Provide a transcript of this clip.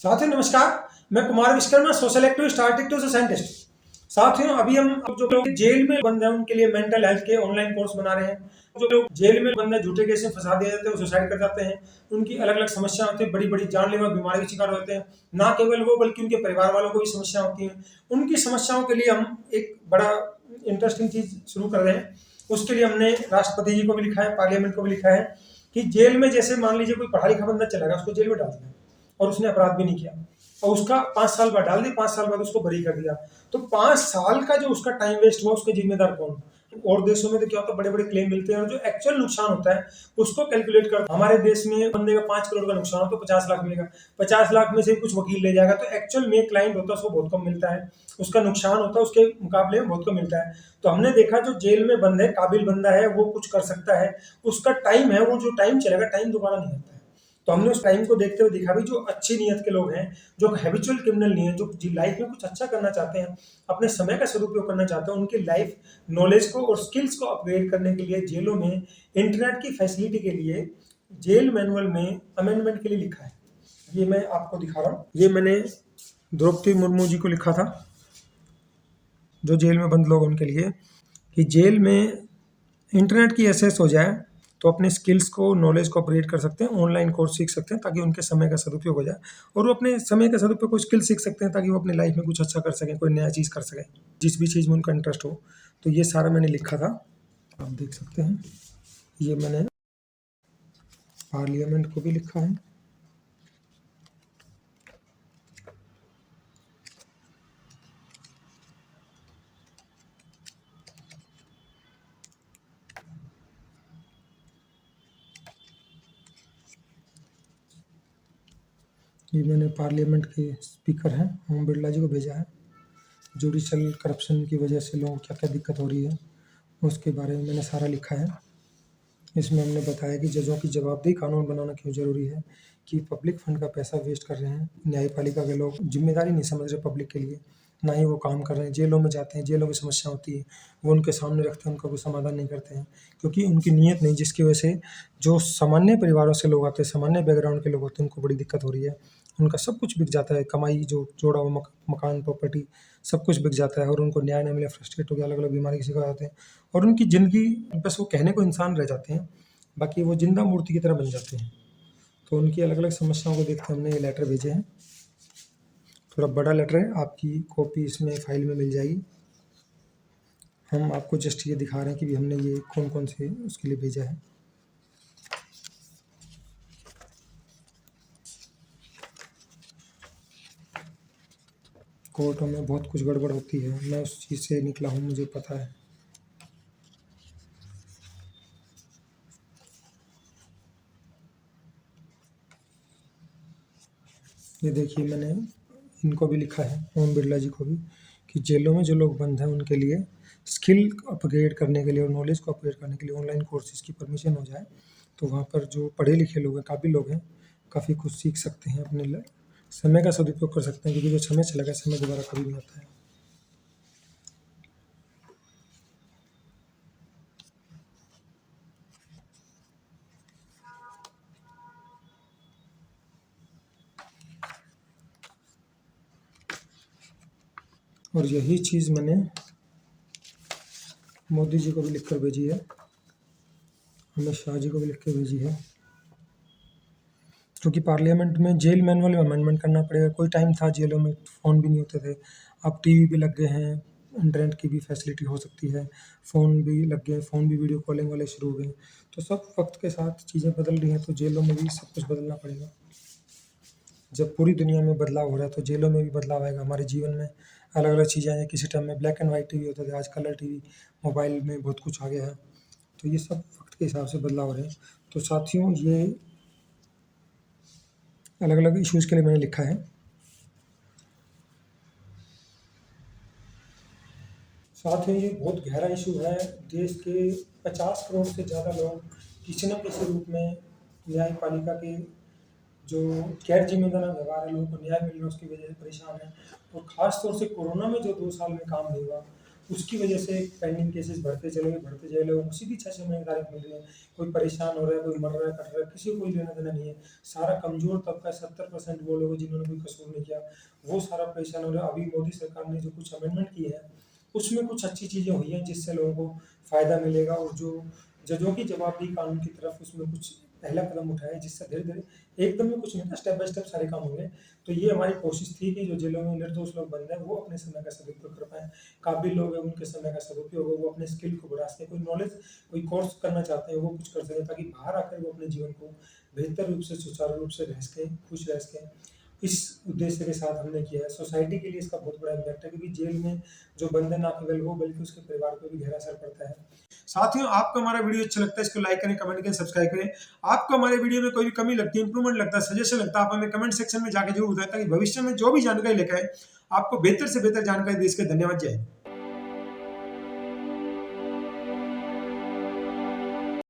साथियों नमस्कार, मैं Kumar Vishwakarma, social activist, artist और साइंटिस्ट। साथियों अभी हम जो लोग जेल में बंद हैं उनके लिए मेंटल हेल्थ के ऑनलाइन कोर्स बना रहे हैं। जो लोग जेल में बंद हैं, झूठे केस में फंसा दिए जाते हैं, वो सुसाइड कर जाते हैं। उनकी अलग अलग समस्या होती है, बड़ी बड़ी जानलेवा बीमारी के शिकार होते हैं। ना केवल वो बल्कि उनके परिवार वालों को भी समस्या होती है। उनकी समस्याओं के लिए हम एक बड़ा इंटरेस्टिंग चीज शुरू कर रहे हैं। उसके लिए हमने राष्ट्रपति जी को भी लिखा है, पार्लियामेंट को भी लिखा है कि जेल में जैसे मान लीजिए कोई पढ़ा लिखा बंदा चला गया, उसको जेल में डाल दिया और उसने अपराध भी नहीं किया और उसका 5 साल बाद डाल दी, 5 साल बाद उसको बरी कर दिया। तो 5 साल का जो उसका टाइम वेस्ट हुआ, उसका जिम्मेदार कौन? और देशों में तो क्या होता है, बड़े बड़े क्लेम मिलते हैं और जो एक्चुअल नुकसान होता है उसको कैलकुलेट कर, हमारे देश में बंदे का 5 करोड़ का नुकसान हो तो 50 लाख मिलेगा। 50 लाख में से कुछ वकील ले जाएगा, तो एक्चुअल में क्लाइंट होता है उसको बहुत कम मिलता है, उसका नुकसान होता है उसके मुकाबले में बहुत कम मिलता है। तो हमने देखा जो जेल में बंद है, काबिल बंदा है, वो कुछ कर सकता है, उसका टाइम है, वो जो टाइम चलेगा, टाइम दोबारा नहीं आता है। तो हमने उस टाइम को देखते हुए देखा भी जो अच्छी नीयत के लोग हैं, जो हैबिचुअल क्रिमिनल नहीं है, जो लाइफ में कुछ अच्छा करना चाहते हैं, अपने समय का सदुपयोग करना चाहते हैं, उनकी लाइफ नॉलेज को और स्किल्स को अपग्रेड करने के लिए जेलों में इंटरनेट की फैसिलिटी के लिए जेल मैनुअल में अमेंडमेंट के लिए लिखा है। ये मैं आपको दिखा रहा हूँ, ये मैंने द्रौपदी मुर्मू जी को लिखा था, जो जेल में बंद लोग उनके लिए, कि जेल में इंटरनेट की एक्सेस हो जाए तो अपने स्किल्स को, नॉलेज को अपग्रेड कर सकते हैं, ऑनलाइन कोर्स सीख सकते हैं ताकि उनके समय का सदुपयोग हो जाए और वो अपने समय का सदुपयोग को स्किल सीख सकते हैं ताकि वो अपनी लाइफ में कुछ अच्छा कर सकें, कोई नया चीज़ कर सकें, जिस भी चीज़ में उनका इंटरेस्ट हो। तो ये सारा मैंने लिखा था, आप देख सकते हैं। ये मैंने पार्लियामेंट को भी लिखा है। ये मैंने पार्लियामेंट के स्पीकर हैं ओम बिरला जी को भेजा है। जुडिशल करप्शन की वजह से लोगों को क्या क्या दिक्कत हो रही है उसके बारे में मैंने सारा लिखा है। इसमें हमने बताया कि जजों की जवाबदेही कानून बनाना क्यों ज़रूरी है, कि पब्लिक फंड का पैसा वेस्ट कर रहे हैं, न्यायपालिका के लोग जिम्मेदारी नहीं समझ रहे पब्लिक के लिए, ना ही वो काम कर रहे हैं। जेलों में जाते हैं, जेलों की समस्या होती है, वो उनके सामने रखते हैं, उनका कोई समाधान नहीं करते हैं क्योंकि उनकी नीयत नहीं, जिसकी वजह से जो सामान्य परिवारों से लोग आते हैं, सामान्य बैकग्राउंड के लोग होते हैं, उनको बड़ी दिक्कत हो रही है। उनका सब कुछ बिक जाता है, कमाई जो जोड़ा हुआ मकान, प्रॉपर्टी, सब कुछ बिक जाता है और उनको न्याय न मिले, फ्रस्ट्रेट हो गया, अलग अलग बीमारी के शिकार होते हैं और उनकी ज़िंदगी बस वो कहने को इंसान रह जाते हैं, बाकी वो जिंदा मूर्ति की तरह बन जाते हैं। तो उनकी अलग अलग समस्याओं को देखते हमने ये लेटर भेजे हैं। थोड़ा बड़ा लेटर है, आपकी कॉपी इसमें फाइल में मिल जाएगी। हम आपको जस्ट ये दिखा रहे हैं कि हमने ये कौन कौन से उसके लिए भेजा है। कोर्टों में बहुत कुछ गड़बड़ होती है, मैं उस चीज़ से निकला हूँ, मुझे पता है। ये देखिए मैंने इनको भी लिखा है, ओम बिरला जी को भी, कि जेलों में जो लोग बंद हैं उनके लिए स्किल अपग्रेड करने के लिए और नॉलेज को अपग्रेड करने के लिए ऑनलाइन कोर्सेज की परमिशन हो जाए, तो वहाँ पर जो पढ़े लिखे लोग हैं, काबिल लोग हैं, काफ़ी कुछ सीख सकते हैं, अपने समय का सदुपयोग कर सकते हैं, क्योंकि जो समय चला गया, समय दोबारा कभी नहीं आता है। और यही चीज़ मैंने मोदी जी को भी लिख कर भेजी है, अमित शाह जी को भी लिख के भेजी है, क्योंकि पार्लियामेंट में जेल मैनुअल में अमेंडमेंट करना पड़ेगा। कोई टाइम था जेलों में फ़ोन भी नहीं होते थे, अब टीवी भी लग गए हैं, इंटरनेट की भी फैसिलिटी हो सकती है, फ़ोन भी लग गए, फ़ोन भी वीडियो कॉलिंग वाले शुरू हो गए। तो सब वक्त के साथ चीज़ें बदल रही हैं, तो जेलों में भी सब कुछ बदलना पड़ेगा। जब पूरी दुनिया में बदलाव हो रहा है तो जेलों में भी बदलाव आएगा। हमारे जीवन में अलग अलग चीज़ें हैं, किसी टाइम में ब्लैक एंड वाइट टीवी होते थे, आज कलर टीवी, मोबाइल में बहुत कुछ आ गया है। तो ये सब वक्त के हिसाब से बदलाव हो रहे हैं। तो साथियों ये अलग अलग इश्यूज़ के लिए मैंने लिखा है। साथ ही ये बहुत गहरा इशू है। देश के 50 करोड़ से ज़्यादा लोग किसी न किसी रूप में न्यायपालिका के जो गैर जिम्मेदार व्यवहार है, लोगों को न्याय मिल रहा है उसकी वजह से परेशान है। और ख़ास तौर से कोरोना में जो 2 साल में काम नहीं हुआ, उसकी वजह से पेंडिंग केसेस बढ़ते चले गए, उसी की 6 महीने की तारीख मिल रही है। कोई परेशान हो रहा है, कोई मर रहा है, कट रहा है, किसी को कोई लेना देना नहीं है। सारा कमज़ोर तबका 70% वो लोग जिन्होंने कोई कसूर नहीं किया, वो सारा परेशान हो रहा है। अभी मोदी सरकार ने जो कुछ अमेंडमेंट किए हैं, उसमें कुछ अच्छी चीज़ें हुई हैं जिससे लोगों को फ़ायदा मिलेगा, और जो जजों की जवाबदेही कानून की तरफ उसमें कुछ पहला कदम उठाया है, जिससे धीरे-धीरे एकदम में कुछ नहीं था, स्टेप बाय स्टेप सारे काम होंगे। तो ये हमारी कोशिश थी कि जो जेलों में निर्दोष लोग बंद हैं, वो अपने समय का सदुपयोग कर पाएँ। काबिल लोग हैं, उनके समय का सदुपयोग हो, वो अपने स्किल को बढ़ा सकें, कोई नॉलेज, कोई कोर्स करना चाहते हैं, वो कुछ कर सकें, ताकि बाहर आकर वो अपने जीवन को बेहतर रूप से, सुचारू रूप से रह सकें, खुश रह सकें। इस उद्देश्य के साथ हमने किया है। सोसाइटी के लिए इसका बहुत बड़ा इम्पैक्ट है, क्योंकि जेल में जो बंद है, ना केवल वो बल्कि उसके परिवार पर भी गहरा असर पड़ता है। साथियों, आपको हमारा वीडियो अच्छा लगता है, इसको लाइक करें, कमेंट करें, सब्सक्राइब करें। आपको हमारे वीडियो में कोई भी कमी लगती है, इंप्रूवमेंट लगता है, सजेशन लगता है, आप हमें कमेंट सेक्शन में जाकर जरूर बताएं, ताकि भविष्य में जो भी जानकारी लेकर आए, आपको बेहतर से बेहतर जानकारी दे सके। धन्यवाद। जय हिंद।